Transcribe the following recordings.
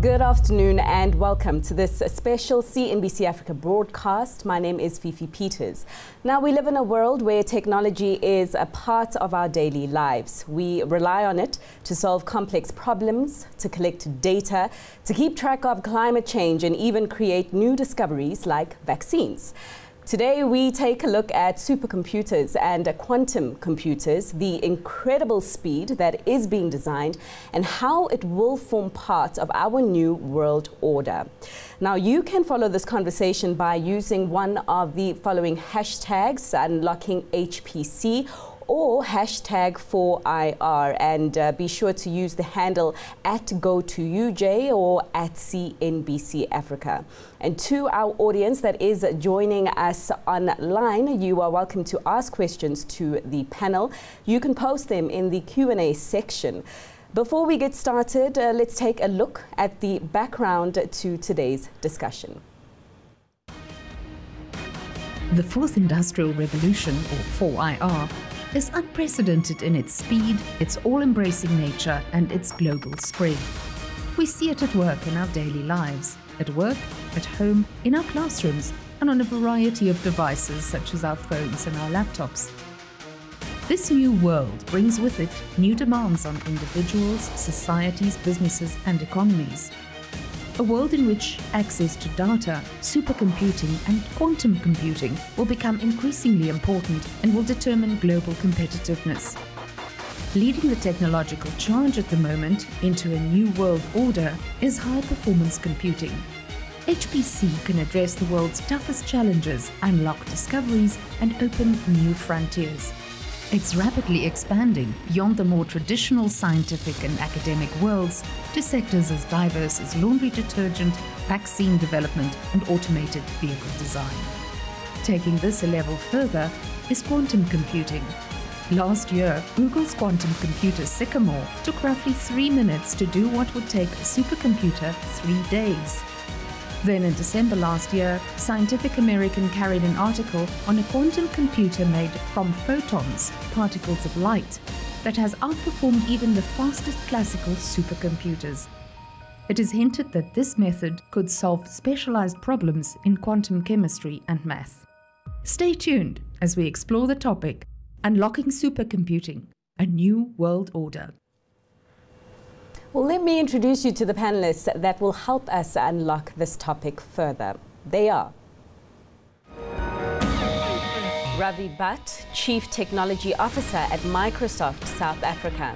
Good afternoon and welcome to this special CNBC Africa broadcast. My name is Fifi Peters. Now, we live in a world where technology is a part of our daily lives. We rely on it to solve complex problems, to collect data, to keep track of climate change and even create new discoveries like vaccines. Today, we take a look at supercomputers and quantum computers, the incredible speed that is being designed, and how it will form part of our new world order. Now, you can follow this conversation by using one of the following hashtags: unlocking HPC or hashtag 4IR, and be sure to use the handle @GoToUJ or @CNBC Africa. And to our audience that is joining us online, you are welcome to ask questions to the panel. You can post them in the Q&A section. Before we get started, let's take a look at the background to today's discussion. The Fourth Industrial Revolution, or 4IR, is unprecedented in its speed, its all-embracing nature, and its global spread. We see it at work in our daily lives, at work, at home, in our classrooms, and on a variety of devices such as our phones and our laptops. This new world brings with it new demands on individuals, societies, businesses, and economies. A world in which access to data, supercomputing, and quantum computing will become increasingly important and will determine global competitiveness. Leading the technological charge at the moment into a new world order is high-performance computing. HPC can address the world's toughest challenges, unlock discoveries, and open new frontiers. It's rapidly expanding beyond the more traditional scientific and academic worlds to sectors as diverse as laundry detergent, vaccine development, and automated vehicle design. Taking this a level further is quantum computing. Last year, Google's quantum computer Sycamore took roughly 3 minutes to do what would take a supercomputer 3 days. Then in December last year, Scientific American carried an article on a quantum computer made from photons, particles of light, that has outperformed even the fastest classical supercomputers. It is hinted that this method could solve specialized problems in quantum chemistry and math. Stay tuned as we explore the topic, Unlocking Supercomputing, a New World Order. Well, let me introduce you to the panelists that will help us unlock this topic further. They are Ravi Bhatt, Chief Technology Officer at Microsoft South Africa;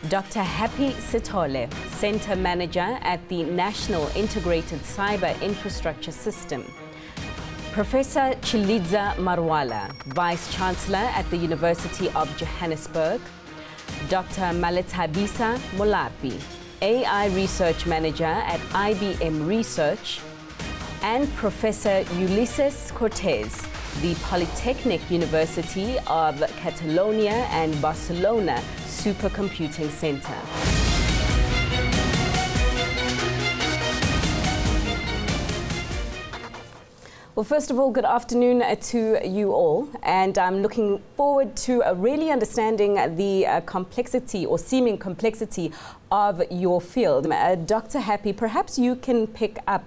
Dr. Happy Sithole, Center Manager at the National Integrated Cyber Infrastructure System; Professor Chilidza Marwala, Vice Chancellor at the University of Johannesburg; Dr. Malithabisa Molapi, AI Research Manager at IBM Research; and Professor Ulises Cortez, the Polytechnic University of Catalonia and Barcelona Supercomputing Center. Well, first of all, good afternoon to you all, and I'm looking forward to really understanding the complexity or seeming complexity of your field. Dr. Happy, perhaps you can pick up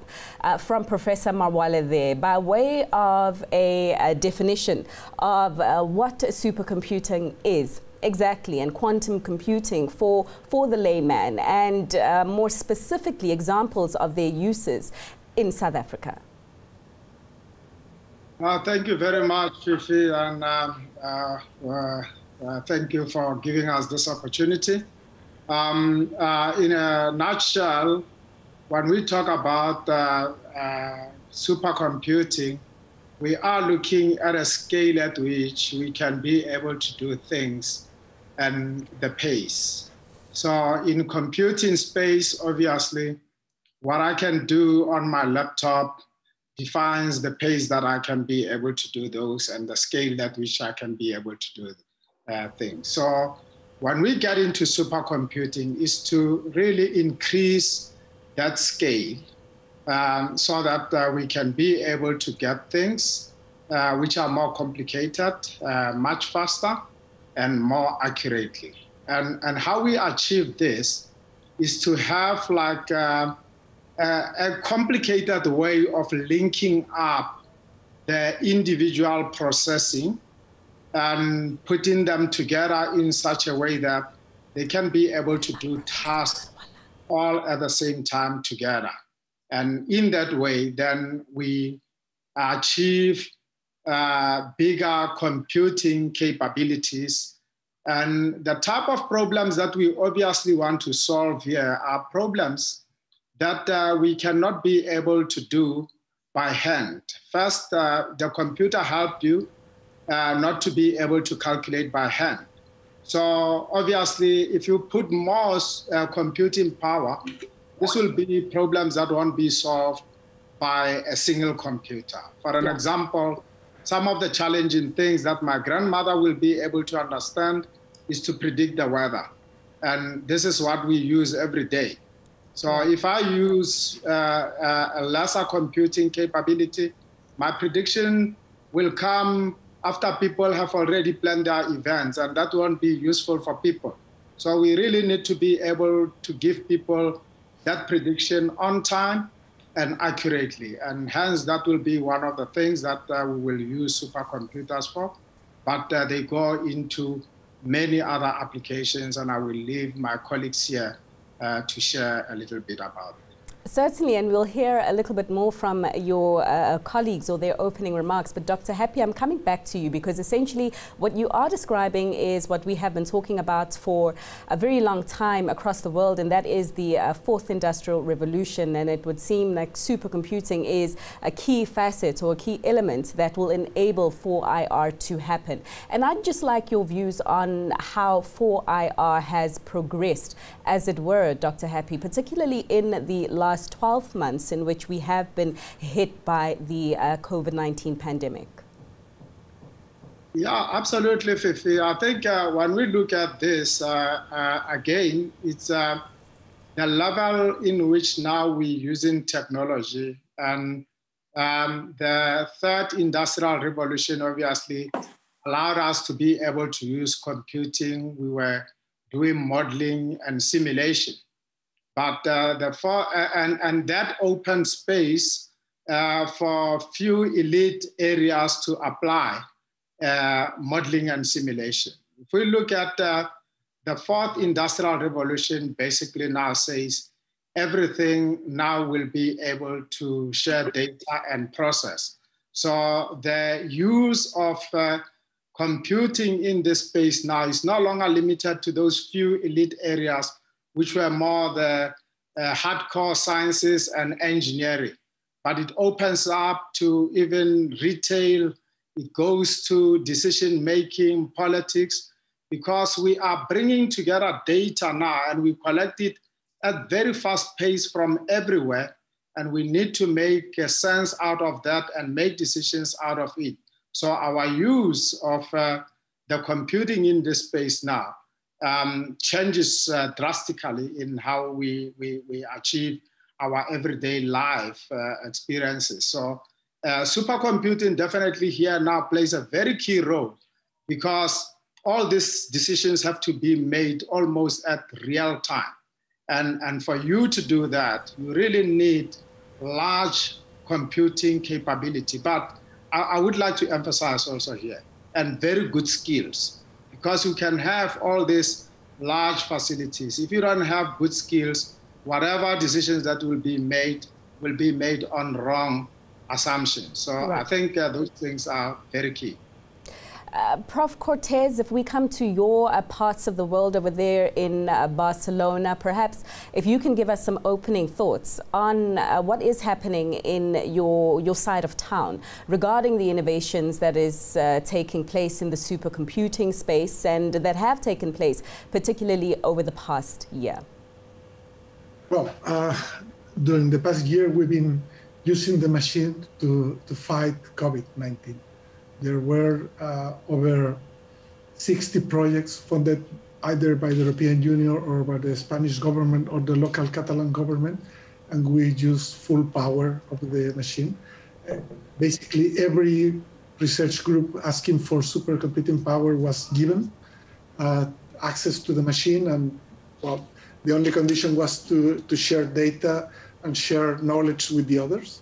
from Professor Marwala there by way of a definition of what supercomputing is exactly, and quantum computing for the layman, and more specifically examples of their uses in South Africa. Thank you very much, Fifi, and thank you for giving us this opportunity. In a nutshell, when we talk about supercomputing, we are looking at a scale at which we can be able to do things and the pace. So in computing space, obviously, what I can do on my laptop defines the pace that I can be able to do those and the scale at which I can be able to do things. So when we get into supercomputing is to really increase that scale so that we can be able to get things which are more complicated, much faster and more accurately. And how we achieve this is to have like a complicated way of linking up the individual processing and putting them together in such a way that they can be able to do tasks all at the same time together. And in that way, then we achieve bigger computing capabilities. And the type of problems that we obviously want to solve here are problems that we cannot be able to do by hand. First, the computer helped you not to be able to calculate by hand. So obviously, if you put more computing power, this will be problems that won't be solved by a single computer. For an example, some of the challenging things that my grandmother will be able to understand is to predict the weather. And this is what we use every day. So if I use a lesser computing capability, my prediction will come after people have already planned their events, and that won't be useful for people. So we really need to be able to give people that prediction on time and accurately. And hence, that will be one of the things that we will use supercomputers for. But they go into many other applications, and I will leave my colleagues here to share a little bit about it. Certainly, and we'll hear a little bit more from your colleagues or their opening remarks. But Dr. Happy, I'm coming back to you because essentially what you are describing is what we have been talking about for a very long time across the world, and that is the fourth industrial revolution. And it would seem like supercomputing is a key facet or a key element that will enable 4IR to happen. And I'd just like your views on how 4IR has progressed, as it were, Dr. Happy, particularly in the last 12 months in which we have been hit by the COVID-19 pandemic. Yeah, absolutely, Fifi. I think when we look at this, again, it's the level in which now we're using technology. And the third industrial revolution obviously allowed us to be able to use computing. We were doing modeling and simulation. But that open space for few elite areas to apply modeling and simulation. If we look at the fourth industrial revolution, basically now says everything now will be able to share data and process. So the use of computing in this space now is no longer limited to those few elite areas, which were more the hardcore sciences and engineering. But it opens up to even retail, it goes to decision-making, politics, because we are bringing together data now and we collect it at very fast pace from everywhere. And we need to make a sense out of that and make decisions out of it. So our use of the computing in this space now changes drastically in how we achieve our everyday life experiences. So supercomputing definitely here now plays a very key role because all these decisions have to be made almost at real time. And for you to do that, you really need large computing capability. But I would like to emphasize also here, and very good skills. Because you can have all these large facilities. If you don't have good skills, whatever decisions that will be made on wrong assumptions. So right. I think those things are very key. Prof. Cortez, if we come to your parts of the world over there in Barcelona, perhaps if you can give us some opening thoughts on what is happening in your side of town regarding the innovations that is taking place in the supercomputing space and that have taken place, particularly over the past year. Well, during the past year, we've been using the machine to fight COVID-19. There were over 60 projects funded either by the European Union or by the Spanish government or the local Catalan government, and we used full power of the machine. Basically, every research group asking for supercomputing power was given access to the machine, and well, the only condition was to share data and share knowledge with the others.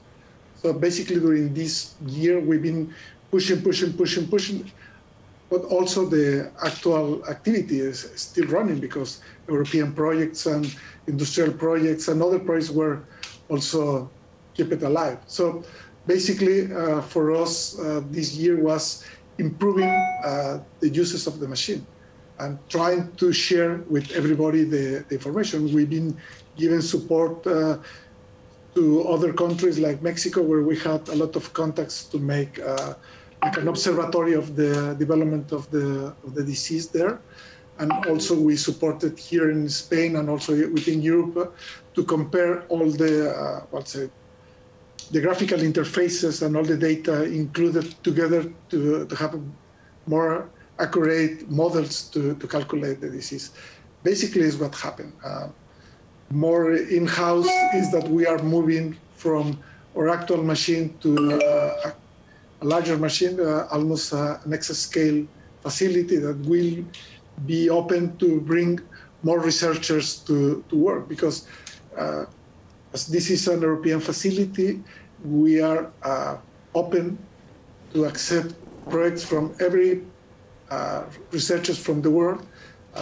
So basically during this year, we've been pushing, but also the actual activity is still running because European projects and industrial projects and other projects were also keep it alive. So basically for us, this year was improving the uses of the machine and trying to share with everybody the information. We've been giving support to other countries like Mexico, where we had a lot of contacts to make like an observatory of the development of the disease there. And also we supported here in Spain and also within Europe to compare all the, the graphical interfaces and all the data included together to have more accurate models to calculate the disease. Basically is what happened. More in-house is that we are moving from our actual machine to a larger machine, almost an exascale facility that will be open to bring more researchers to work, because as this is an European facility, we are open to accept projects from every researchers from the world.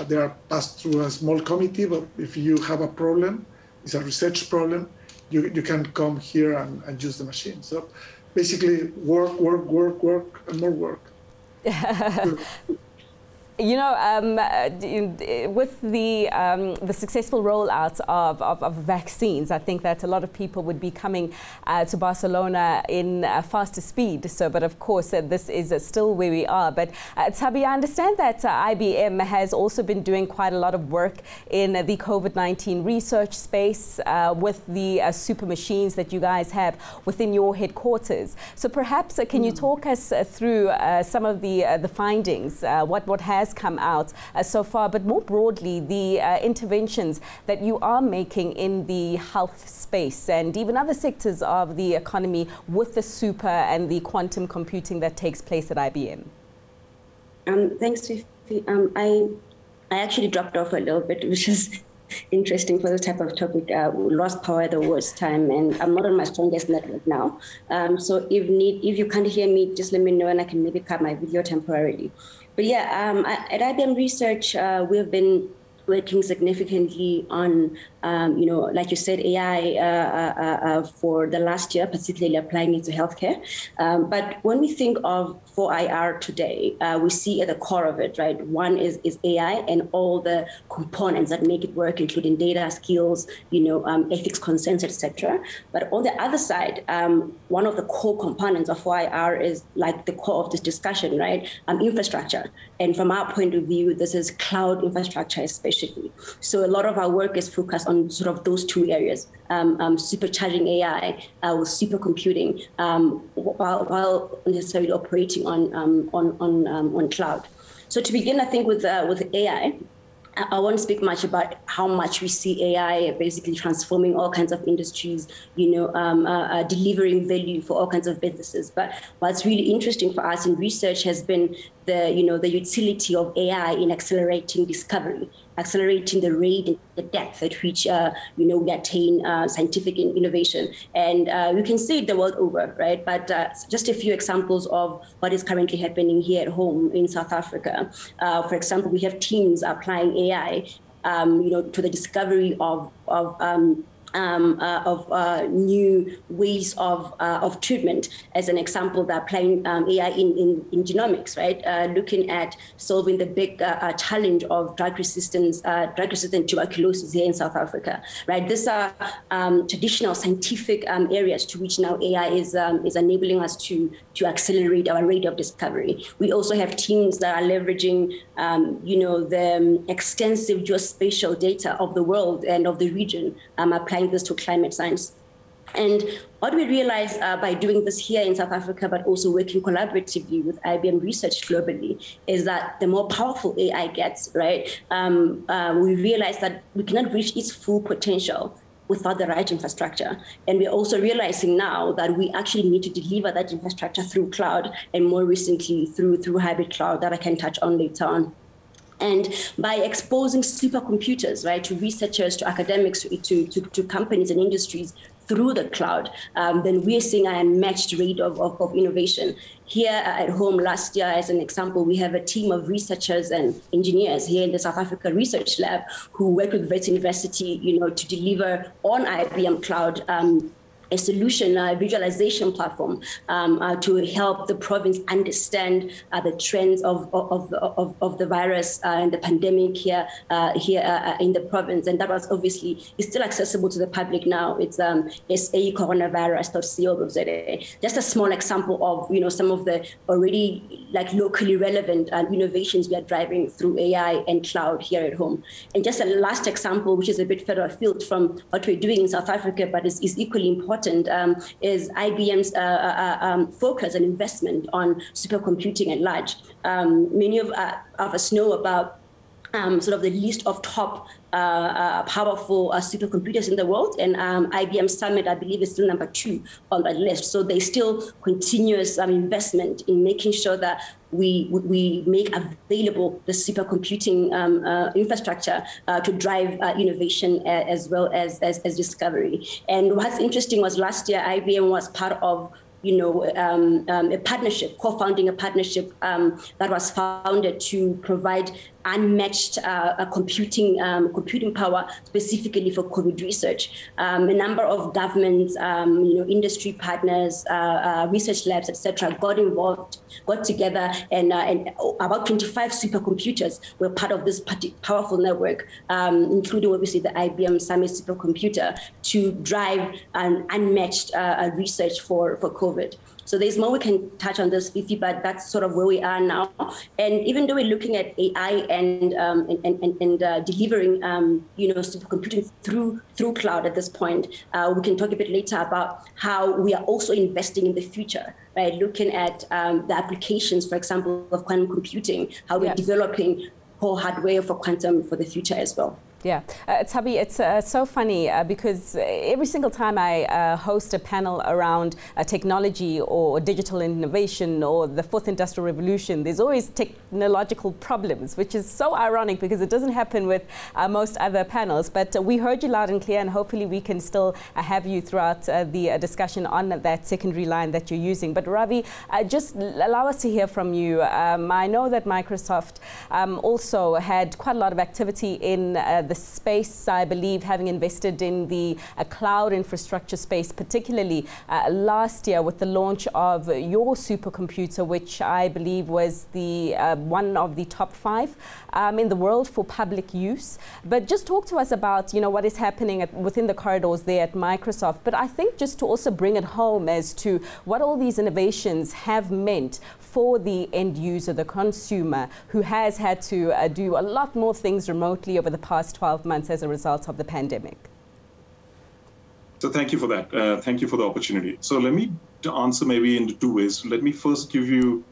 They are passed through a small committee, but if you have a problem, it's a research problem, you can come here and use the machine. So basically work, and more work. You know, with the successful rollout of vaccines, I think that a lot of people would be coming to Barcelona in faster speed. So, but of course, this is still where we are. But Tabi, I understand that IBM has also been doing quite a lot of work in the COVID-19 research space with the super machines that you guys have within your headquarters. So perhaps can you talk us through some of the findings, what has come out so far, but more broadly, the interventions that you are making in the health space and even other sectors of the economy with the super and the quantum computing that takes place at IBM? Thanks, Fifi. I actually dropped off a little bit, which is interesting for this type of topic. We lost power at the worst time, and I'm not on my strongest network now. So if you can't hear me, just let me know and I can maybe cut my video temporarily. But yeah, at IBM Research, we've been working significantly on, like you said, AI for the last year, particularly applying it to healthcare. But when we think of 4IR today, we see at the core of it, right? One is AI and all the components that make it work, including data, skills, ethics, consents, etc. But on the other side, one of the core components of 4IR is like the core of this discussion, right? Infrastructure. And from our point of view, this is cloud infrastructure, especially. So a lot of our work is focused on sort of those two areas, supercharging AI with supercomputing, while necessarily operating on cloud. So to begin, I think with AI, I won't speak much about how much we see AI basically transforming all kinds of industries, delivering value for all kinds of businesses. But what's really interesting for us in research has been the utility of AI in accelerating discovery, accelerating the rate and the depth at which we attain scientific innovation. And we can see it the world over, right? But just a few examples of what is currently happening here at home in South Africa. For example, we have teams applying AI, to the discovery of new ways of treatment. As an example, they're applying AI in genomics, right? Looking at solving the big challenge of drug-resistant tuberculosis here in South Africa, right? These are traditional scientific areas to which now AI is enabling us to accelerate our rate of discovery. We also have teams that are leveraging, the extensive geospatial data of the world and of the region, applying this to climate science. And what we realized by doing this here in South Africa, but also working collaboratively with IBM Research globally, is that the more powerful AI gets, right, we realized that we cannot reach its full potential without the right infrastructure. And we're also realizing now that we actually need to deliver that infrastructure through cloud, and more recently through hybrid cloud that I can touch on later on. And by exposing supercomputers, right, to researchers, to academics, to companies and industries through the cloud, then we're seeing a unmatched rate of innovation. Here at home last year, as an example, we have a team of researchers and engineers here in the South Africa Research Lab who work with Wits University, to deliver on IBM Cloud a solution, a visualization platform to help the province understand the trends of the virus and the pandemic here in the province. And that was obviously is still accessible to the public now. It's sacoronavirus.co.za. Just a small example of some of the already locally relevant innovations we are driving through AI and cloud here at home. And just a last example, which is a bit further afield from what we're doing in South Africa, but is equally important. Is IBM's focus and investment on supercomputing at large. Many of us know about sort of the list of top powerful supercomputers in the world, and IBM Summit, I believe, is still number 2 on that list. So there's still continuous investment in making sure that we make available the supercomputing infrastructure to drive innovation as well as discovery. And what's interesting was last year IBM was part of a partnership, co-founding a partnership that was founded to provide unmatched computing power specifically for COVID research. A number of governments, industry partners, research labs, etc., got involved, got together, and about 25 supercomputers were part of this powerful network, including obviously the IBM Summit supercomputer, to drive an unmatched research for COVID. So there's more we can touch on this, Fifi, but that's sort of where we are now. And even though we're looking at AI and delivering, supercomputing through cloud at this point, we can talk a bit later about how we are also investing in the future, right? Looking at the applications, for example, of quantum computing, how we're developing core hardware for quantum for the future as well. Yeah, Tabi, it's so funny because every single time I host a panel around technology or digital innovation or the fourth industrial revolution, there's always technological problems, which is so ironic because it doesn't happen with most other panels. But we heard you loud and clear, and hopefully we can still have you throughout the discussion on that secondary line that you're using. But Ravi, just allow us to hear from you. I know that Microsoft also had quite a lot of activity in the space, I believe, having invested in the cloud infrastructure space, particularly last year with the launch of your supercomputer, which I believe was the one of the top 5 in the world for public use. But just talk to us about, what is happening within the corridors there at Microsoft. But I think just to also bring it home as to what all these innovations have meant for the end user, the consumer, who has had to do a lot more things remotely over the past 12 months as a result of the pandemic. So thank you for that. Thank you for the opportunity. So let me answer maybe in 2 ways. Let me first give you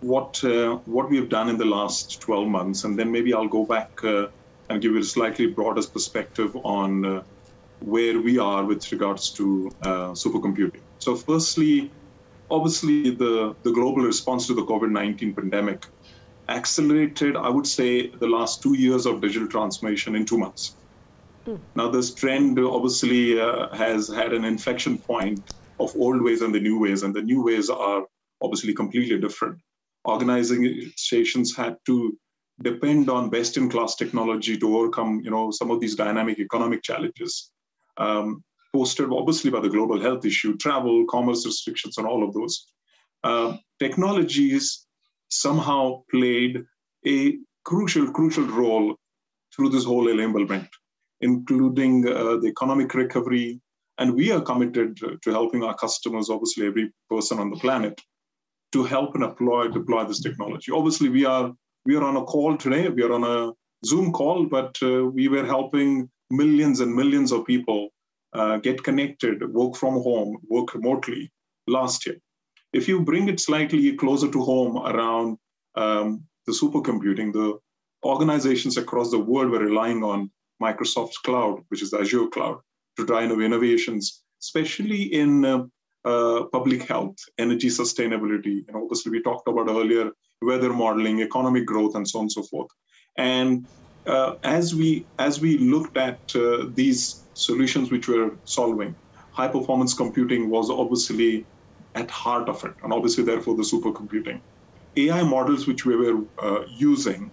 what we have done in the last 12 months, and then maybe I'll go back and give you a slightly broader perspective on where we are with regards to supercomputing. So firstly, obviously, the global response to the COVID-19 pandemic accelerated, I would say, the last 2 years of digital transformation in 2 months. Now, this trend obviously has had an inflection point of old ways and the new ways, and the new ways are obviously completely different. Organizations had to depend on best-in-class technology to overcome, some of these dynamic economic challenges. Posted obviously by the global health issue, travel, commerce restrictions, and all of those. Technologies somehow played a crucial role through this whole enablement, including the economic recovery. And we are committed to helping our customers, obviously every person on the planet, to help and deploy this technology. Obviously, we are on a call today. We are on a Zoom call, but we were helping millions and millions of people get connected, work from home, work remotely last year. If you bring it slightly closer to home around the supercomputing, the organizations across the world were relying on Microsoft's cloud, which is Azure cloud, to drive innovations, especially in public health, energy sustainability. And obviously, we talked about earlier weather modeling, economic growth, and so on and so forth. And as we looked at these solutions which we're solving, high performance computing was obviously at heart of it, and obviously therefore the supercomputing. AI models which we were using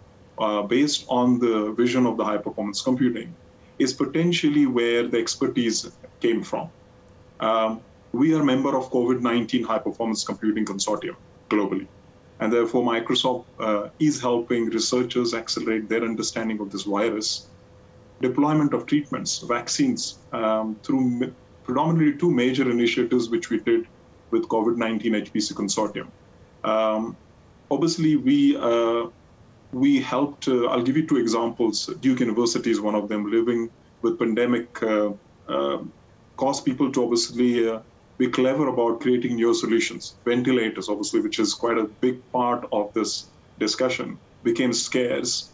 based on the vision of the high performance computing is potentially where the expertise came from. We are a member of COVID-19 High Performance Computing Consortium globally. And therefore, Microsoft is helping researchers accelerate their understanding of this virus, deployment of treatments, vaccines, through predominantly two major initiatives which we did with COVID-19 HPC Consortium. Obviously, we helped, I'll give you two examples. Duke University is one of them. Living with pandemic caused people to obviously be clever about creating new solutions. Ventilators, obviously, which is quite a big part of this discussion, became scarce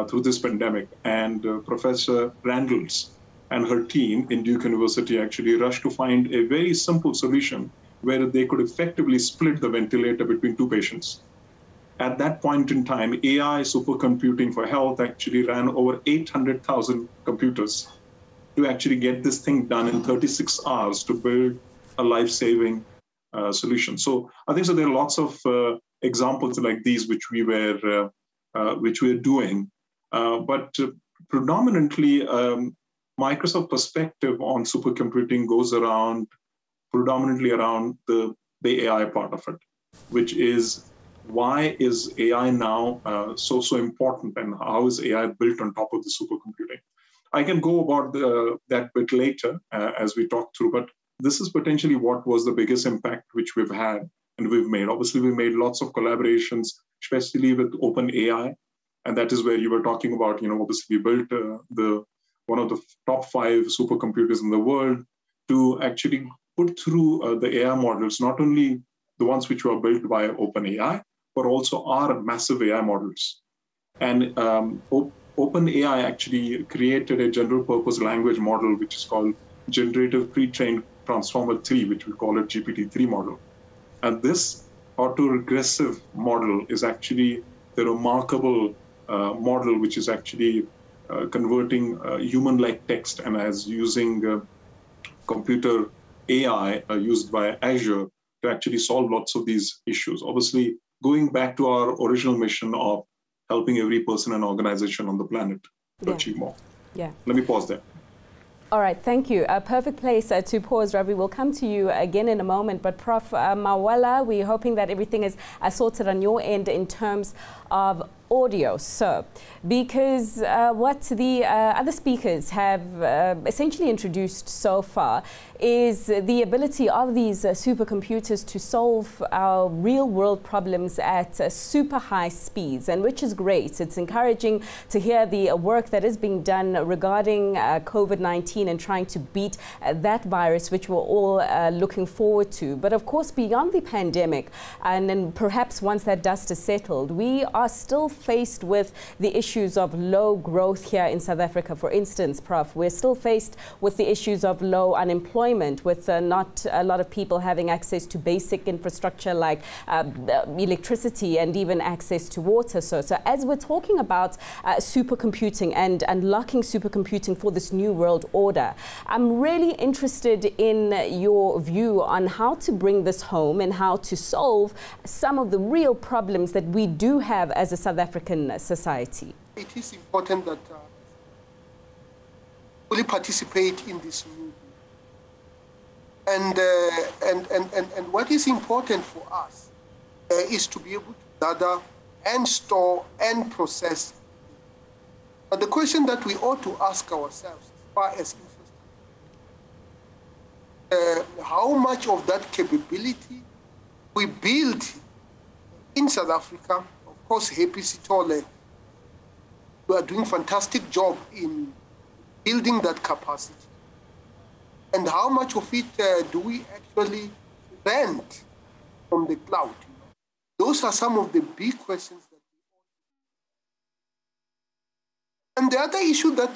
through this pandemic. And Professor Randalls and her team in Duke University actually rushed to find a very simple solution where they could effectively split the ventilator between two patients. At that point in time, AI supercomputing for health actually ran over 800,000 computers to actually get this thing done in 36 hours to build a life-saving solution. So I think so there are lots of examples like these which we were doing, but predominantly Microsoft perspective on supercomputing goes predominantly around the AI part of it, which is why is AI now so important, and how is AI built on top of the supercomputing? I can go about that bit later as we talk through, but this is potentially what was the biggest impact which we've had and we've made. Obviously, we made lots of collaborations, especially with OpenAI, and that is where you were talking about, obviously we built one of the top 5 supercomputers in the world to actually put through the AI models, not only the ones which were built by OpenAI, but also our massive AI models. And OpenAI actually created a general purpose language model, which is called Generative Pre-trained Transformer 3, which we call it GPT-3 model. And this autoregressive model is actually the remarkable model, which is actually converting human-like text and as using computer AI used by Azure to actually solve lots of these issues. Obviously, going back to our original mission of helping every person and organization on the planet to achieve more. Yeah. Let me pause there. All right, thank you. A perfect place to pause, Ravi. We'll come to you again in a moment. But Prof. Mawala, we're hoping that everything is sorted on your end in terms of audio. So, because what the other speakers have essentially introduced so far is the ability of these supercomputers to solve our real-world problems at super high speeds, and which is great. It's encouraging to hear the work that is being done regarding COVID-19 and trying to beat that virus, which we're all looking forward to. But of course, beyond the pandemic, and then perhaps once that dust is settled, we are still faced with the issues of low growth here in South Africa. For instance, Prof, we're still faced with the issues of low unemployment, with not a lot of people having access to basic infrastructure like electricity and even access to water. So as we're talking about supercomputing and unlocking supercomputing for this new world order, I'm really interested in your view on how to bring this home and how to solve some of the real problems that we do have as a South African society. It is important that fully participate in this movement. And what is important for us is to be able to gather and store and process. But the question that we ought to ask ourselves as far as infrastructure, how much of that capability we build in South Africa. Of course, Happy Sitole, we are doing a fantastic job in building that capacity. And how much of it do we actually rent from the cloud? Those are some of the big questions that we ought to. And the other issue that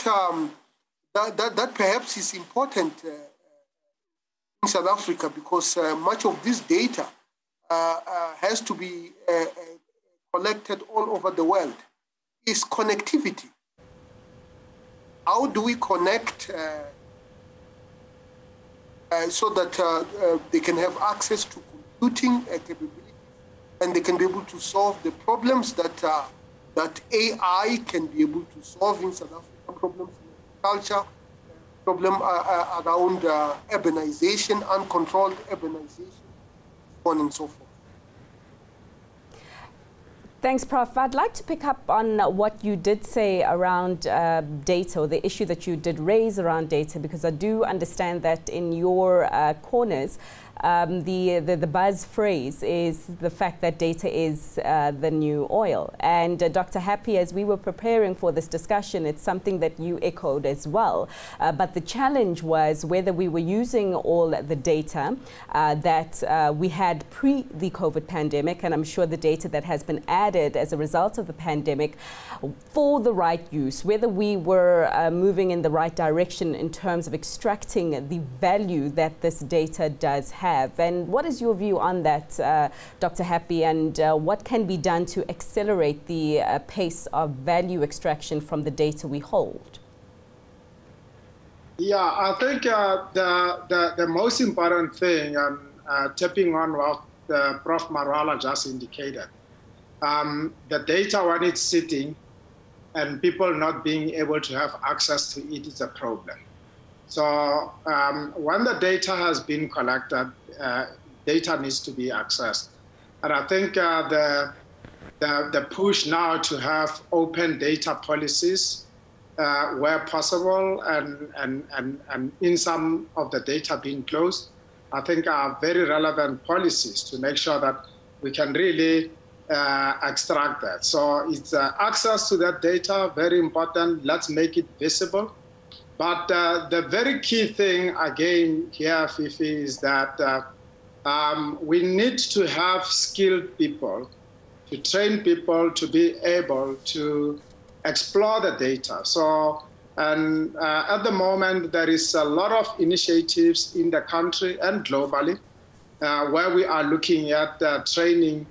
that perhaps is important in South Africa, because much of this data has to be collected all over the world, is connectivity. How do we connect so that they can have access to computing capabilities, and they can be able to solve the problems that that AI can be able to solve in South Africa, problems in agriculture, problem around urbanization, uncontrolled urbanization, so on and so forth. Thanks, Prof. I'd like to pick up on what you did say around data, or the issue that you did raise around data, because I do understand that in your corners, the buzz phrase is the fact that data is the new oil. And Dr. Happy, as we were preparing for this discussion, it's something that you echoed as well. But the challenge was whether we were using all the data that we had pre the COVID pandemic, and I'm sure the data that has been added as a result of the pandemic, for the right use, whether we were moving in the right direction in terms of extracting the value that this data does have. And what is your view on that, Dr. Happy, and what can be done to accelerate the pace of value extraction from the data we hold? Yeah, I think the most important thing, tapping on what Prof. Marwala just indicated, the data when it's sitting and people not being able to have access to it is a problem. So when the data has been collected, data needs to be accessed. And I think the push now to have open data policies where possible and in some of the data being closed, I think are very relevant policies to make sure that we can really extract that. So it's access to that data, very important. Let's make it visible. But the very key thing, again, here, Fifi, is that we need to have skilled people, to train people to be able to explore the data. So, and at the moment, there is a lot of initiatives in the country and globally where we are looking at training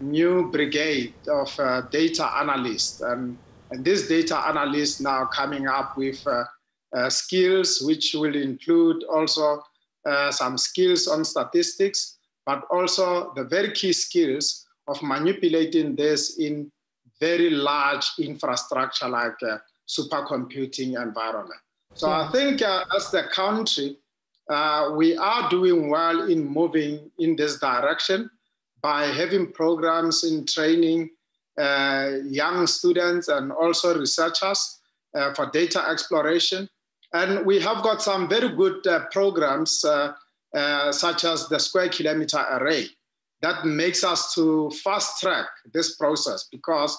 new brigade of data analysts. And these data analysts now coming up with skills, which will include also some skills on statistics, but also the very key skills of manipulating this in very large infrastructure like supercomputing environment. So yeah. I think as the country, we are doing well in moving in this direction by having programs in training young students and also researchers for data exploration. And we have got some very good programs, such as the Square Kilometer Array, that makes us to fast track this process, because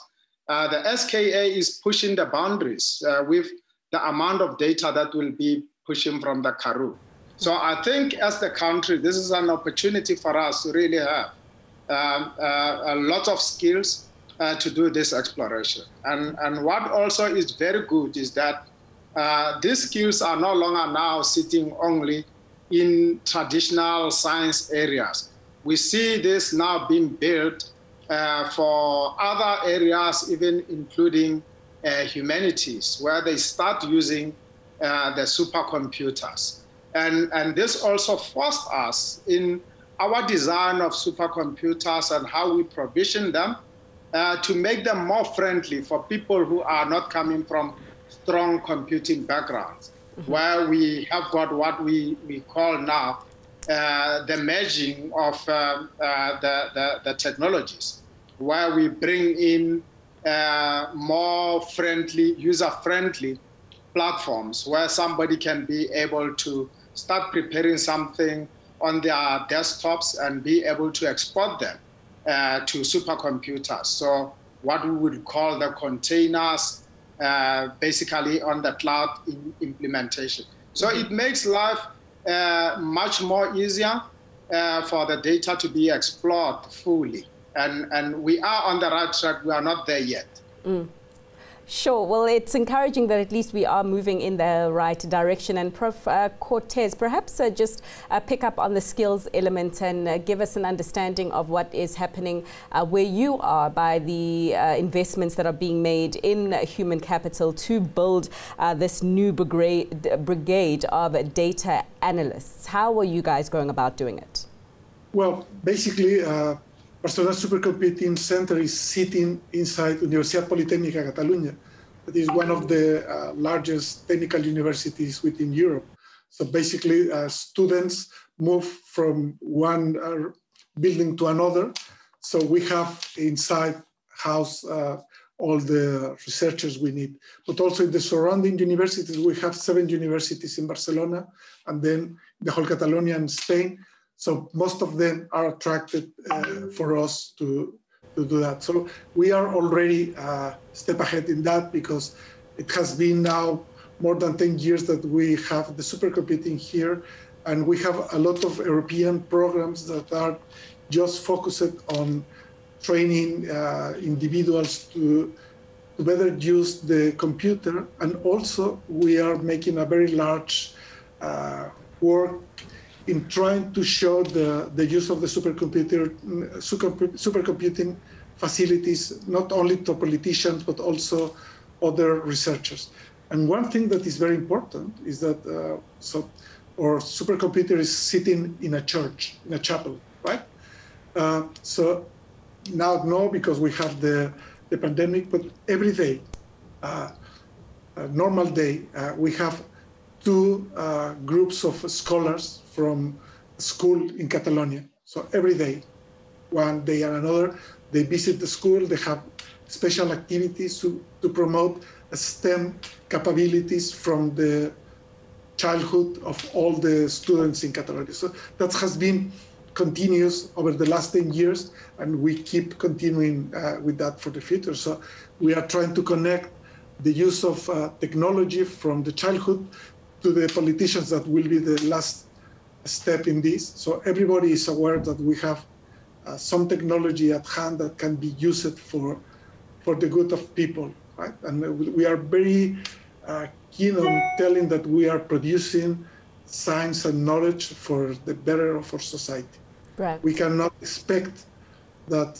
the SKA is pushing the boundaries with the amount of data that will be pushing from the Karoo. So I think as the country, this is an opportunity for us to really have a lot of skills to do this exploration. And what also is very good is that these skills are no longer now sitting only in traditional science areas. We see this now being built for other areas, even including humanities, where they start using the supercomputers. And this also forced us in our design of supercomputers and how we provision them to make them more friendly for people who are not coming from strong computing backgrounds, where we have got what we call now the merging of the technologies, where we bring in more friendly, user-friendly platforms where somebody can be able to start preparing something on their desktops and be able to export them to supercomputers. So what we would call the containers, basically on the cloud implementation. So it makes life much more easier for the data to be explored fully. And we are on the right track. We are not there yet. Sure. Well, it's encouraging that at least we are moving in the right direction. And Prof. Cortez, perhaps just pick up on the skills element and give us an understanding of what is happening where you are by the investments that are being made in human capital to build this new brigade of data analysts. How are you guys going about doing it? Well, basically, Barcelona Supercomputing Center is sitting inside Universitat Politécnica Catalunya. That is one of the largest technical universities within Europe. So basically, students move from one building to another. So we have inside house all the researchers we need. But also in the surrounding universities, we have 7 universities in Barcelona, and then the whole Catalonia and Spain. So most of them are attracted for us to do that. So we are already a step ahead in that, because it has been now more than 10 years that we have the supercomputing here, and we have a lot of European programs that are just focused on training individuals to better use the computer. And also we are making a very large work in trying to show the use of the supercomputing facilities, not only to politicians, but also other researchers. And one thing that is very important is that our supercomputer is sitting in a church, in a chapel, right? So now, no, because we have the pandemic, but every day, a normal day, we have 2 groups of scholars from school in Catalonia. So every day, one day and another, they visit the school, they have special activities to promote STEM capabilities from the childhood of all the students in Catalonia. So that has been continuous over the last 10 years, and we keep continuing with that for the future. So we are trying to connect the use of technology from the childhood to the politicians that will be the last step in this. So everybody is aware that we have some technology at hand that can be used for the good of people, right? And we are very keen on telling that we are producing science and knowledge for the better of our society. Right. We cannot expect that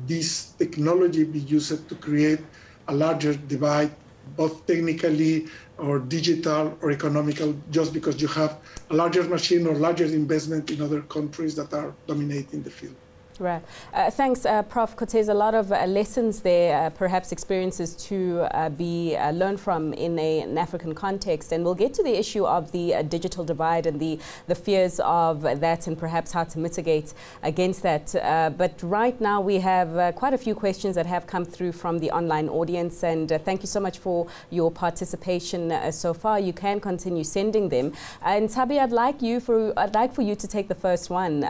this technology be used to create a larger divide, both technically or digital or economical, just because you have a larger machine or larger investment in other countries that are dominating the field. Right. Thanks, Prof. Cortez. A lot of lessons there, perhaps experiences to be learned from in an African context. And we'll get to the issue of the digital divide and the fears of that, and perhaps how to mitigate against that. But right now we have quite a few questions that have come through from the online audience. And thank you so much for your participation so far. You can continue sending them. And Tabi, I'd like for you to take the first one.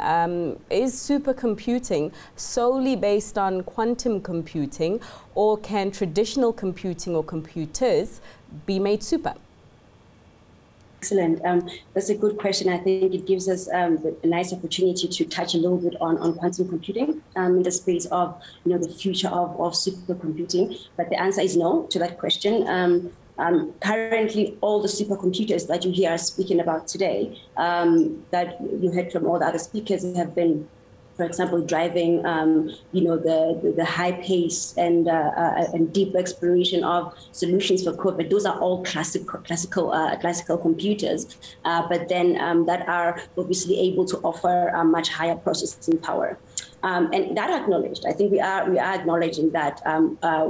Is supercomputing solely based on quantum computing, or can traditional computing or computers be made super? Excellent. That's a good question. I think it gives us a nice opportunity to touch a little bit on quantum computing in the space of the future of supercomputing. But the answer is no to that question. Currently, all the supercomputers that you hear us speaking about today, that you heard from all the other speakers, have been, for example, driving, the high pace and deep exploration of solutions for COVID. Those are all classical computers, but then that are obviously able to offer a much higher processing power. And that acknowledged, I think we are acknowledging that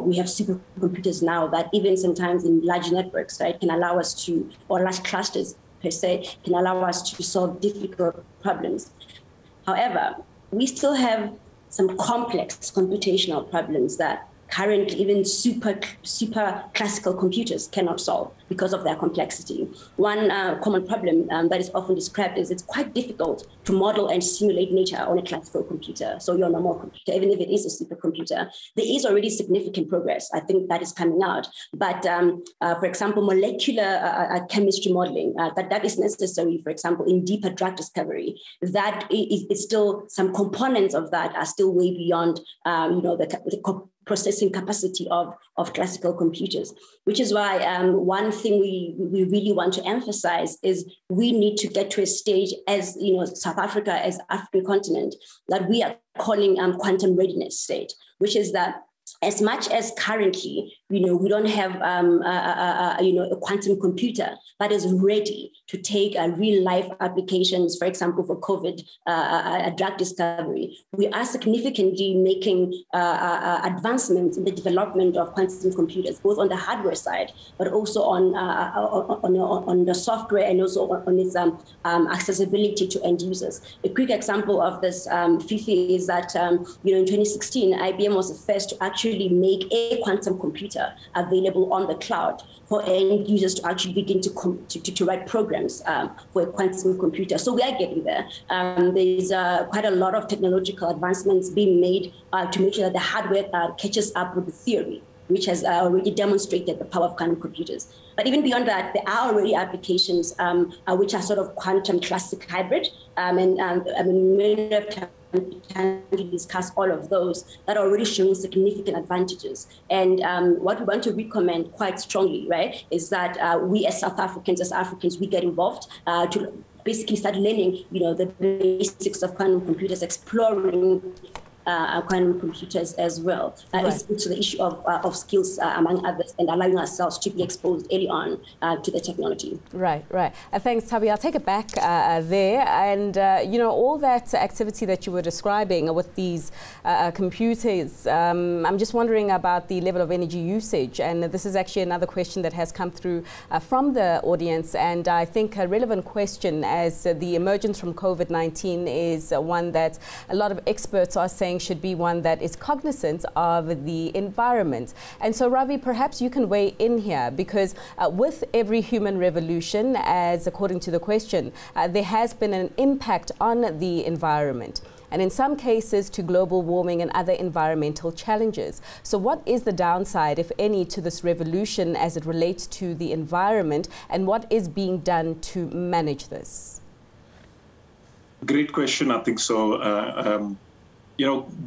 we have supercomputers now that even sometimes in large networks, right, can allow us to, or large clusters per se, can allow us to solve difficult problems. However, we still have some complex computational problems that currently even super classical computers cannot solve because of their complexity. One common problem that is often described is it's quite difficult to model and simulate nature on a classical computer. So your normal computer, even if it is a supercomputer, there is already significant progress. I think that is coming out. But for example, molecular chemistry modeling, that is necessary, for example, in deeper drug discovery. That is still, some components of that are still way beyond the processing capacity of classical computers, which is why one thing we really want to emphasize is we need to get to a stage as, South Africa, as African continent, that we are calling quantum readiness state, which is that as much as currently, we don't have a quantum computer that is ready to take real life applications, for example, for COVID drug discovery, we are significantly making advancements in the development of quantum computers, both on the hardware side, but also on the software and also on its accessibility to end users. A quick example of this, Fifi, is that in 2016, IBM was the first to actually make a quantum computer available on the cloud for end users to actually begin to write programs for a quantum computer. So we are getting there. There's quite a lot of technological advancements being made to make sure that the hardware catches up with the theory, which has already demonstrated the power of quantum computers. But even beyond that, there are already applications which are sort of quantum classic hybrid. Many of time to discuss all of those that are already showing significant advantages. And what we want to recommend quite strongly, right, is that we as South Africans, we get involved to basically start learning, the basics of quantum computers, exploring quantum computers as well. It's to the issue of skills, among others, and allowing ourselves to be exposed early on to the technology. Right. Thanks, Tabi. I'll take it back there. And, all that activity that you were describing with these computers, I'm just wondering about the level of energy usage. And this is actually another question that has come through from the audience. And I think a relevant question, as the emergence from COVID-19 is one that a lot of experts are saying should be one that is cognizant of the environment. And so, Ravi, perhaps you can weigh in here, because with every human revolution, as according to the question, there has been an impact on the environment, and in some cases to global warming and other environmental challenges. So what is the downside, if any, to this revolution as it relates to the environment, and what is being done to manage this? Great question, I think so.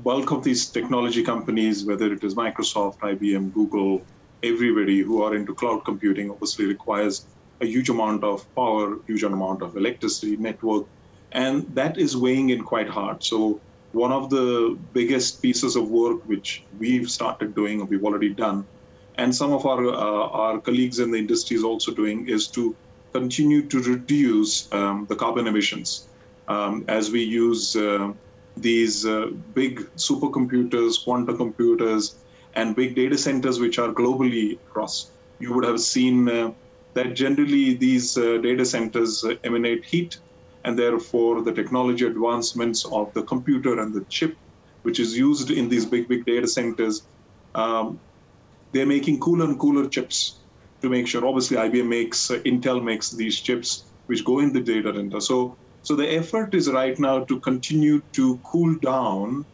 Bulk of these technology companies, whether it is Microsoft, IBM, Google, everybody who are into cloud computing, obviously requires a huge amount of power, huge amount of electricity, network, and that is weighing in quite hard. So one of the biggest pieces of work which we've started doing, or we've already done, and some of our colleagues in the industry is also doing, is to continue to reduce the carbon emissions as we use these big supercomputers, quantum computers, and big data centers which are globally across. You would have seen that generally these data centers emanate heat, and therefore the technology advancements of the computer and the chip, which is used in these big data centers, they're making cooler and cooler chips to make sure. Obviously, Intel makes these chips which go in the data center. So the effort is right now to continue to cool down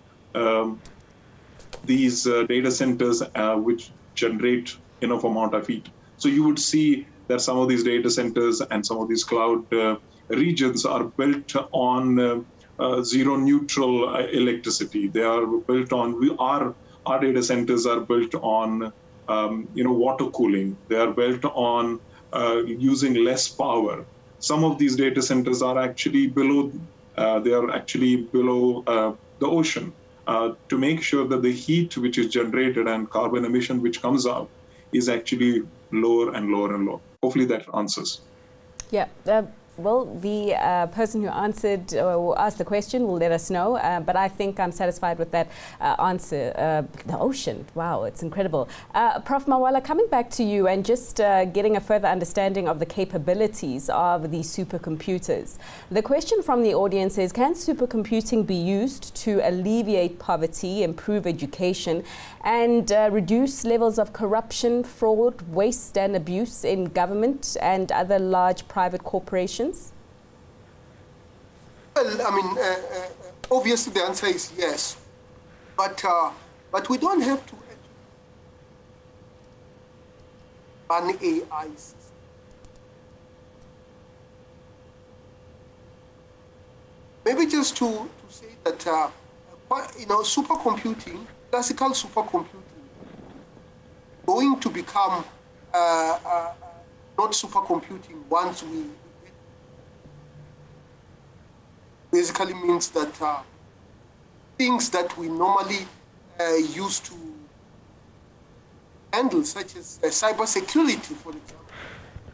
these data centers which generate enough amount of heat. So you would see that some of these data centers and some of these cloud regions are built on zero neutral electricity. They are built on, our data centers are built on water cooling. They are built on using less power. Some of these data centers are actually below, the ocean to make sure that the heat which is generated and carbon emission which comes out is actually lower and lower and lower. Hopefully that answers. Yeah. Well, the person who answered or asked the question will let us know, but I think I'm satisfied with that answer. The ocean, wow, it's incredible. Prof. Mawala, coming back to you and just getting a further understanding of the capabilities of the supercomputers. The question from the audience is, can supercomputing be used to alleviate poverty, improve education, and reduce levels of corruption, fraud, waste, and abuse in government and other large private corporations? Well, obviously the answer is yes, but we don't have to run AI system. Maybe just to say that supercomputing, classical supercomputing, going to become not supercomputing once we basically means that things that we normally use to handle, such as cybersecurity, for example,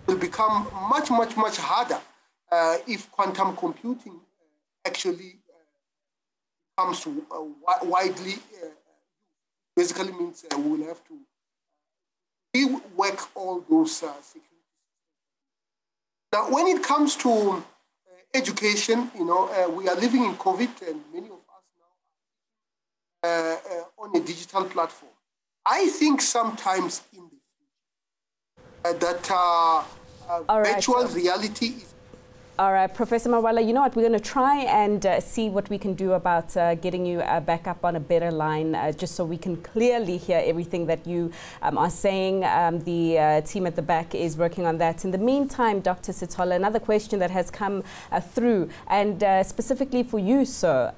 will become much, much, much harder if quantum computing actually comes widely used. Basically means we will have to rework all those security systems. Now, when it comes to education, you know, we are living in COVID, and many of us now are on a digital platform. I think sometimes in the future that virtual reality is. All right, Professor Mawala, you know what, we're going to try and see what we can do about getting you back up on a better line, just so we can clearly hear everything that you are saying. The team at the back is working on that. In the meantime, Dr. Sithola, another question that has come through, and specifically for you, sir,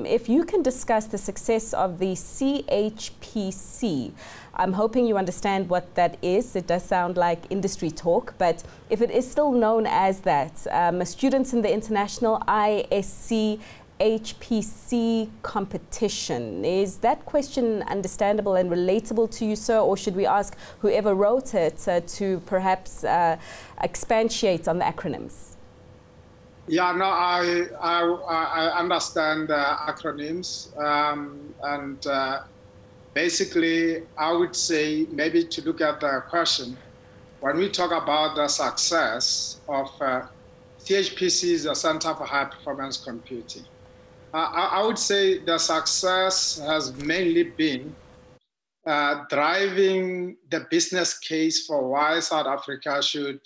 if you can discuss the success of the CHPC. I'm hoping you understand what that is. It does sound like industry talk, but if it is still known as that, students in the International ISC HPC competition, is that question understandable and relatable to you, sir, or should we ask whoever wrote it to perhaps expatiate on the acronyms? Yeah, no, I understand the acronyms, and basically, I would say maybe to look at the question, when we talk about the success of CHPC is the Center for High Performance Computing, I would say the success has mainly been driving the business case for why South Africa should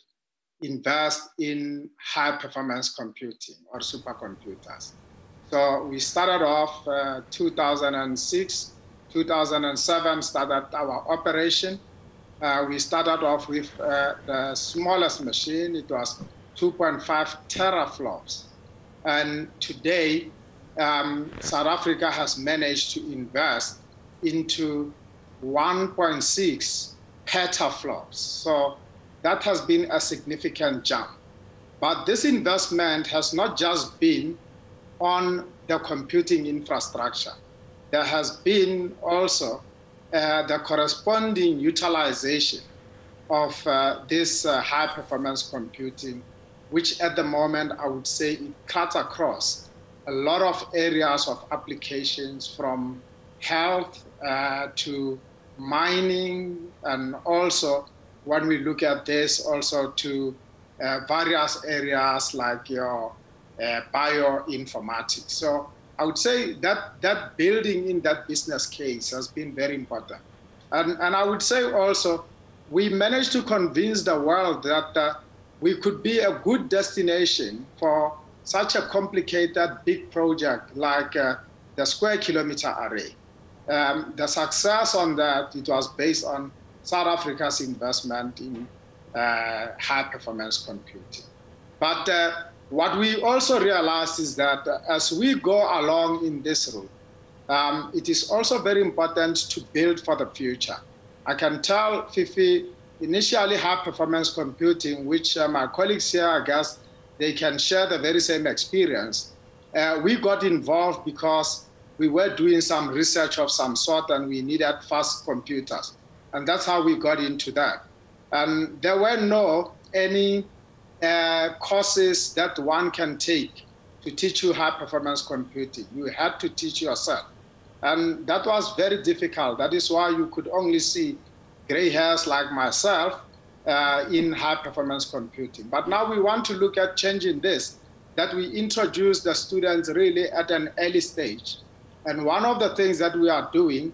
invest in high performance computing or supercomputers. So we started off 2006, 2007 started our operation. We started off with the smallest machine. It was 2.5 teraflops. And today, South Africa has managed to invest into 1.6 petaflops. So that has been a significant jump. But this investment has not just been on the computing infrastructure. There has been also the corresponding utilization of this high-performance computing, which at the moment I would say it cuts across a lot of areas of applications, from health to mining, and also when we look at this also to various areas like your bioinformatics. So I would say that building in that business case has been very important. And I would say also, we managed to convince the world that we could be a good destination for such a complicated big project like the Square Kilometre Array. The success on that, it was based on South Africa's investment in high performance computing. But what we also realized is that as we go along in this route, it is also very important to build for the future. I can tell Fifi, initially high-performance computing, which my colleagues here, I guess, they can share the very same experience. We got involved because we were doing some research of some sort and we needed fast computers. And that's how we got into that. And there were any courses that one can take to teach you high-performance computing. You had to teach yourself. And that was very difficult. That is why you could only see gray hairs like myself in high-performance computing. But now we want to look at changing this, that we introduce the students really at an early stage. And one of the things that we are doing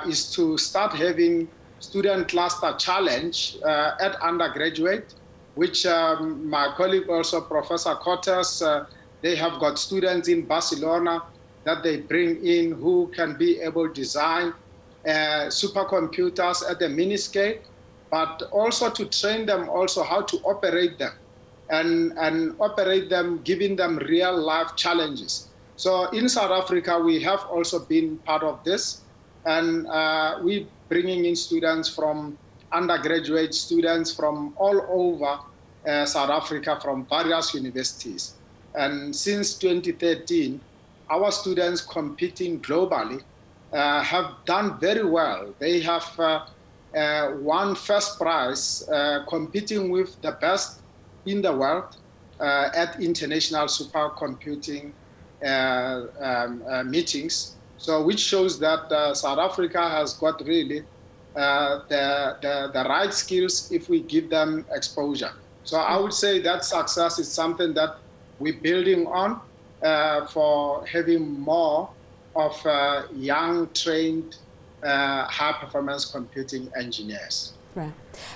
is to start having student cluster challenge at undergraduate, which my colleague also, Professor Cortes, they have got students in Barcelona that they bring in who can be able to design supercomputers at the mini scale, but also to train them also how to operate them and operate them, giving them real life challenges. So in South Africa, we have also been part of this, and we bringing in students from undergraduate students from all over South Africa from various universities. And since 2013, our students competing globally have done very well. They have won first prize competing with the best in the world at international supercomputing meetings. So which shows that South Africa has got really the right skills if we give them exposure. So I would say that success is something that we're building on for having more of young, trained, high-performance computing engineers. Right.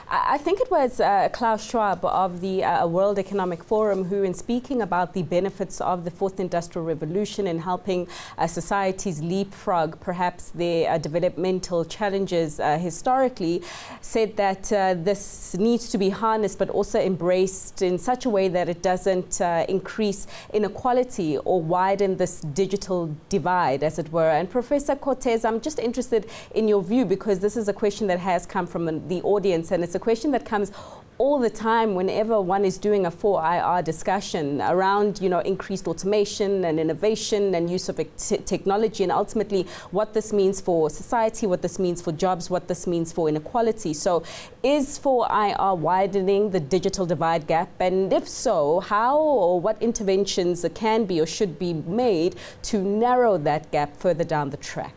I think it was Klaus Schwab of the World Economic Forum who, in speaking about the benefits of the Fourth Industrial Revolution in helping societies leapfrog perhaps their developmental challenges historically, said that this needs to be harnessed but also embraced in such a way that it doesn't increase inequality or widen this digital divide, as it were. And Professor Cortez, I'm just interested in your view, because this is a question that has come from the audience, and it's a question that comes all the time whenever one is doing a 4IR discussion around, you know, increased automation and innovation and use of technology, and ultimately what this means for society, what this means for jobs, what this means for inequality. So is 4IR widening the digital divide gap? And if so, how or what interventions can be or should be made to narrow that gap further down the track?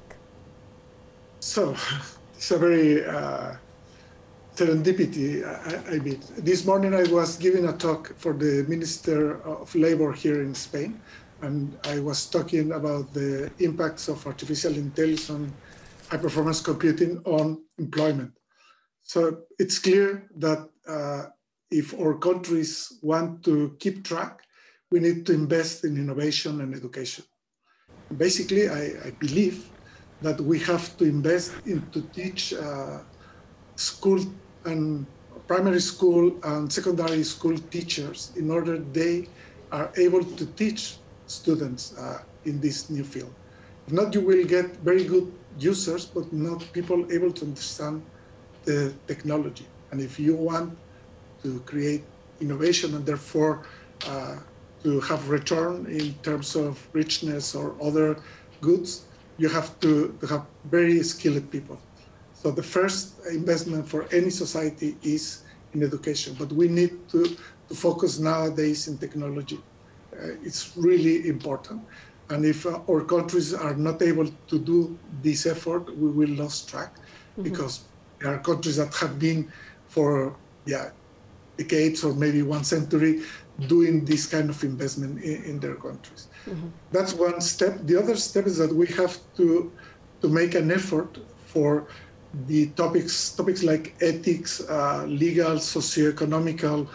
So it's a very serendipity, I mean. This morning I was giving a talk for the Minister of Labor here in Spain, and I was talking about the impacts of artificial intelligence, high-performance computing on employment. So it's clear that if our countries want to keep track, we need to invest in innovation and education. Basically, I believe that we have to invest into teach school and primary school and secondary school teachers in order they are able to teach students in this new field. If not, you will get very good users, but not people able to understand the technology. And if you want to create innovation and therefore to have return in terms of richness or other goods, you have to have very skilled people. So the first investment for any society is in education, but we need to focus nowadays in technology. It's really important. And if our countries are not able to do this effort, we will lose track, because there are countries that have been for decades or maybe 1 century doing this kind of investment in their countries. That's one step. The other step is that we have to make an effort for the topics like ethics, legal, socioeconomical,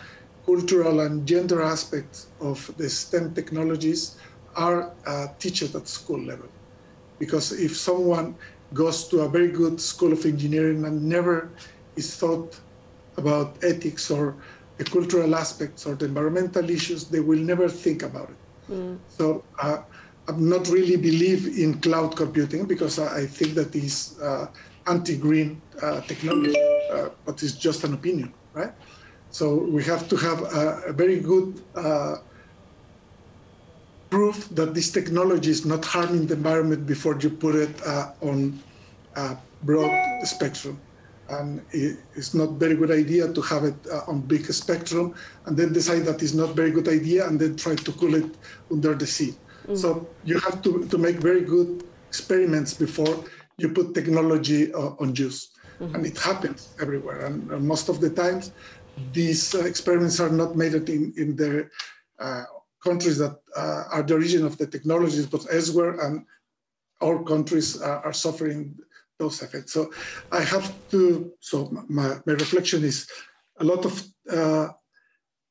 cultural, and gender aspects of the STEM technologies are taught at school level. Because if someone goes to a very good school of engineering and never is taught about ethics or the cultural aspects or the environmental issues, they will never think about it. So I'm not really believe in cloud computing, because I think that is anti-green technology, but it's just an opinion, right? So we have to have a very good proof that this technology is not harming the environment before you put it on a broad spectrum. And it's not very good idea to have it on big spectrum and then decide that it's not very good idea and then try to cool it under the sea. So you have to make very good experiments before you put technology on use. And it happens everywhere. And most of the times, these experiments are not made in the countries that are the origin of the technologies, but elsewhere, and our countries are suffering those effects. So I have to, so my reflection is a lot of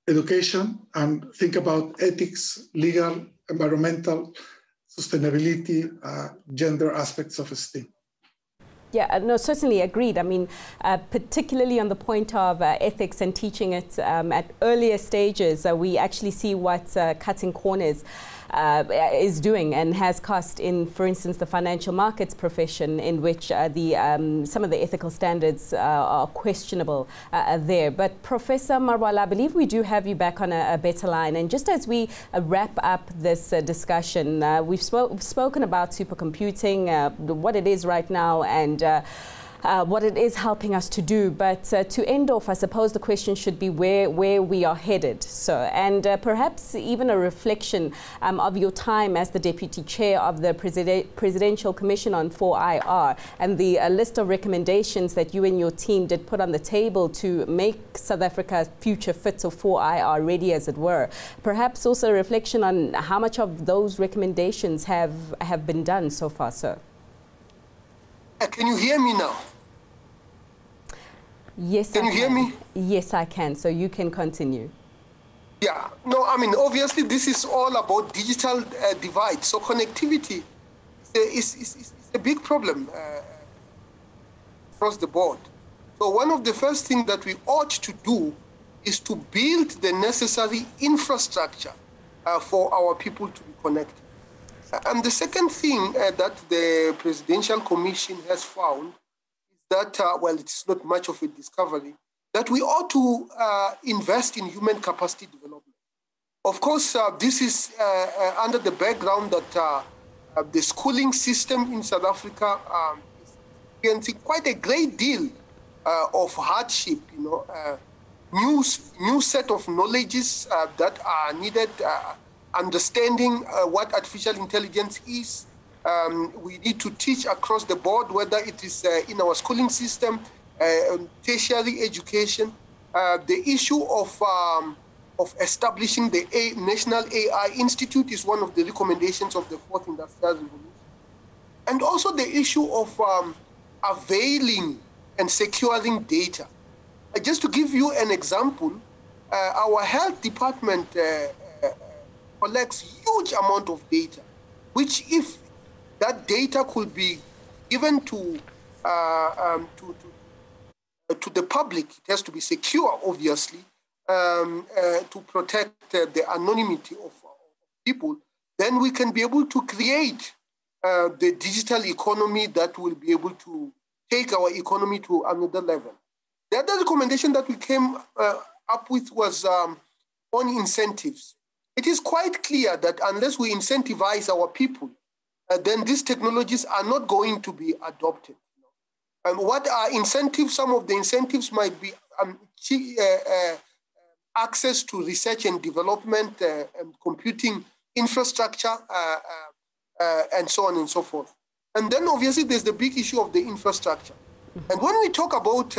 education and think about ethics, legal, environmental, sustainability, gender aspects of STEM. Yeah, no, certainly agreed. I mean, particularly on the point of ethics and teaching it at earlier stages, we actually see what cutting corners is doing and has cost in, for instance, the financial markets profession, in which some of the ethical standards are questionable there. But Professor Marwala, I believe we do have you back on a better line. And just as we wrap up this discussion, we've spoken about supercomputing, what it is right now, and what it is helping us to do. But to end off, I suppose the question should be where we are headed. So, and perhaps even a reflection of your time as the Deputy Chair of the Presidential Commission on 4IR and the list of recommendations that you and your team did put on the table to make South Africa future fit, or 4IR ready, as it were. Perhaps also a reflection on how much of those recommendations have been done so far, sir. Can you hear me now? Yes, can you hear me? Yes, I can. So you can continue. Yeah. No, I mean, obviously, this is all about digital divide. So connectivity is a big problem across the board. So one of the first things that we ought to do is to build the necessary infrastructure for our people to be connected. And the second thing that the Presidential Commission has found that, well, it's not much of a discovery, that we ought to invest in human capacity development. Of course, this is under the background that the schooling system in South Africa is experiencing quite a great deal of hardship, you know, new set of knowledges that are needed, understanding what artificial intelligence is. We need to teach across the board, whether it is in our schooling system, tertiary education. The issue of establishing the National AI Institute is one of the recommendations of the Fourth Industrial Revolution. And also the issue of availing and securing data. Just to give you an example, our health department collects huge amount of data, which if that data could be given to the public, it has to be secure, obviously, to protect the anonymity of people, then we can be able to create the digital economy that will be able to take our economy to another level. The other recommendation that we came up with was on incentives. It is quite clear that unless we incentivize our people, then these technologies are not going to be adopted. And what are incentives? Some of the incentives might be access to research and development and computing infrastructure and so on and so forth. And then obviously there's the big issue of the infrastructure. And when we talk about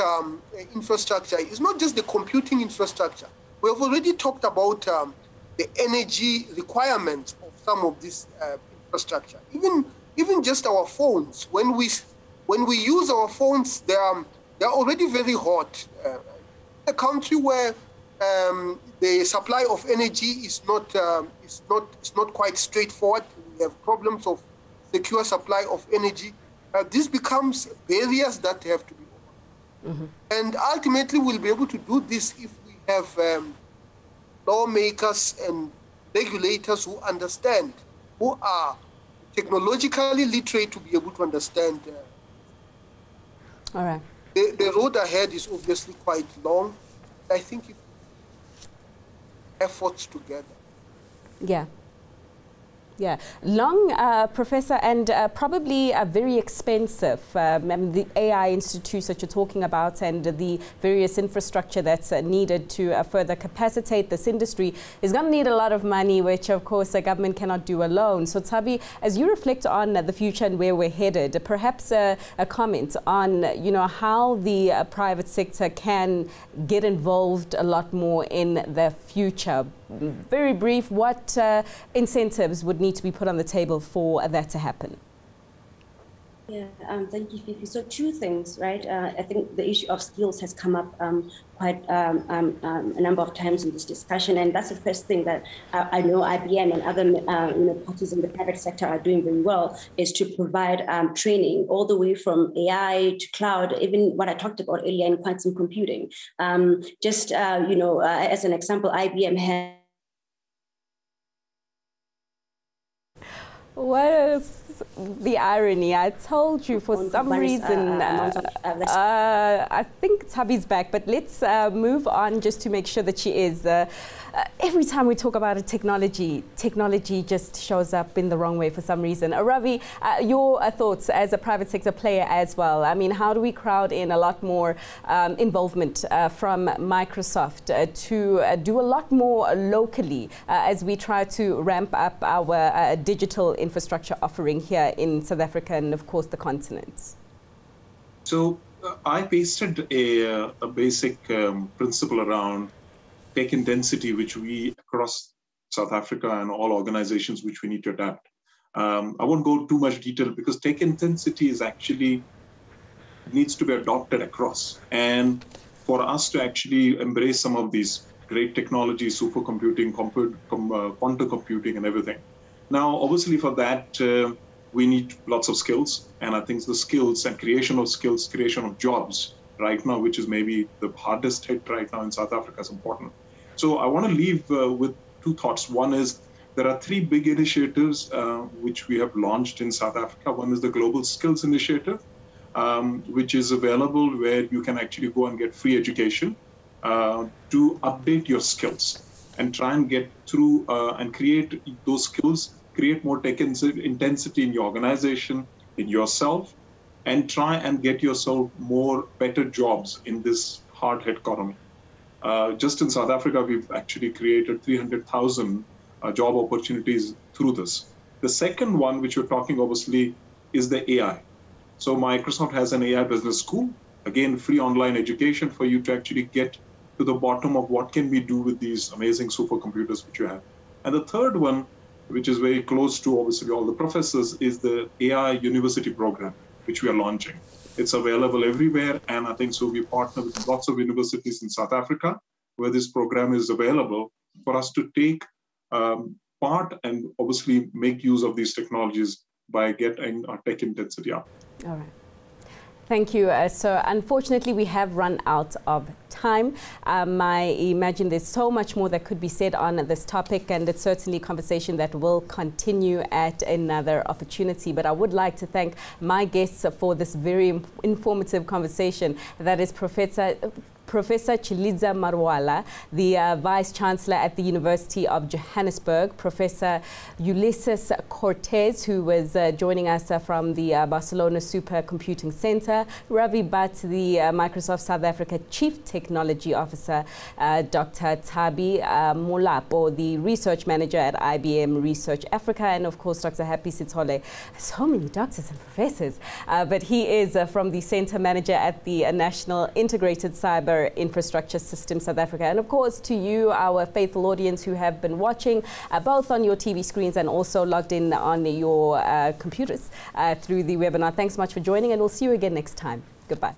infrastructure, it's not just the computing infrastructure. We have already talked about the energy requirements of some of this infrastructure. Even just our phones. When we use our phones, they are already very hot. A country where the supply of energy is not quite straightforward. We have problems of secure supply of energy. This becomes barriers that have to be overcome. And ultimately, we'll be able to do this if we have lawmakers and regulators who understand, who are technologically literate to be able to understand. All right. The road ahead is obviously quite long. I think if efforts together. Yeah. Yeah, long, Professor, and probably very expensive. The AI institutes that you're talking about and the various infrastructure that's needed to further capacitate this industry is going to need a lot of money, which of course the government cannot do alone. So Thabi, as you reflect on the future and where we're headed, perhaps a comment on how the private sector can get involved a lot more in the future. Very brief, what incentives would need to be put on the table for that to happen? Yeah, thank you, Fifi. So two things, right? I think the issue of skills has come up quite a number of times in this discussion, and that's the first thing that I know IBM and other parties in the private sector are doing very well, is to provide training all the way from AI to cloud, even what I talked about earlier in quantum computing. As an example, IBM has. What is the irony? I told you for some reason. I think Tabi's back, but let's move on just to make sure that she is. Every time we talk about a technology just shows up in the wrong way for some reason. Ravi, your thoughts as a private sector player as well. I mean, how do we crowd in a lot more involvement from Microsoft to do a lot more locally as we try to ramp up our digital infrastructure offering here in South Africa and, of course, the continent? So I pasted a basic principle around tech intensity, which we across South Africa and all organizations, which we need to adapt. I won't go too much detail because tech intensity is actually needs to be adopted across. And for us to actually embrace some of these great technologies, supercomputing, quantum computing and everything. Now, obviously for that, we need lots of skills. And I think the skills and creation of skills, creation of jobs right now, which is maybe the hardest hit right now in South Africa, is important. So I want to leave with two thoughts. One is there are three big initiatives which we have launched in South Africa. One is the Global Skills Initiative, which is available where you can actually go and get free education to update your skills and try and get through and create those skills, create more tech intensity in your organization, in yourself, and try and get yourself more better jobs in this hard-hit economy. Just in South Africa, we've actually created 300,000 job opportunities through this. The second one, which we're talking obviously, is the AI. So Microsoft has an AI business school, again, free online education for you to actually get to the bottom of what can we do with these amazing supercomputers which you have. And the third one, which is very close to obviously all the professors, is the AI University program, which we are launching. It's available everywhere, and I think so we partner with lots of universities in South Africa where this program is available for us to take part and obviously make use of these technologies by getting our tech intensity up. All right. Thank you. So unfortunately, we have run out of time. I imagine there's so much more that could be said on this topic, and it's certainly a conversation that will continue at another opportunity. But I would like to thank my guests for this very informative conversation. That is Professor Chiliza Marwala, the Vice-Chancellor at the University of Johannesburg, Professor Ulysses Cortez, who was joining us from the Barcelona Supercomputing Center, Ravi Bhatt, the Microsoft South Africa Chief Technology Officer, Dr. Tabi Molapo, the Research Manager at IBM Research Africa, and of course Dr. Happy Sithole. So many doctors and professors, but he is from the Center Manager at the National Integrated Cyber Infrastructure System South Africa. And of course to you, our faithful audience who have been watching both on your TV screens and also logged in on your computers through the webinar. Thanks so much for joining, and we'll see you again next time. Goodbye.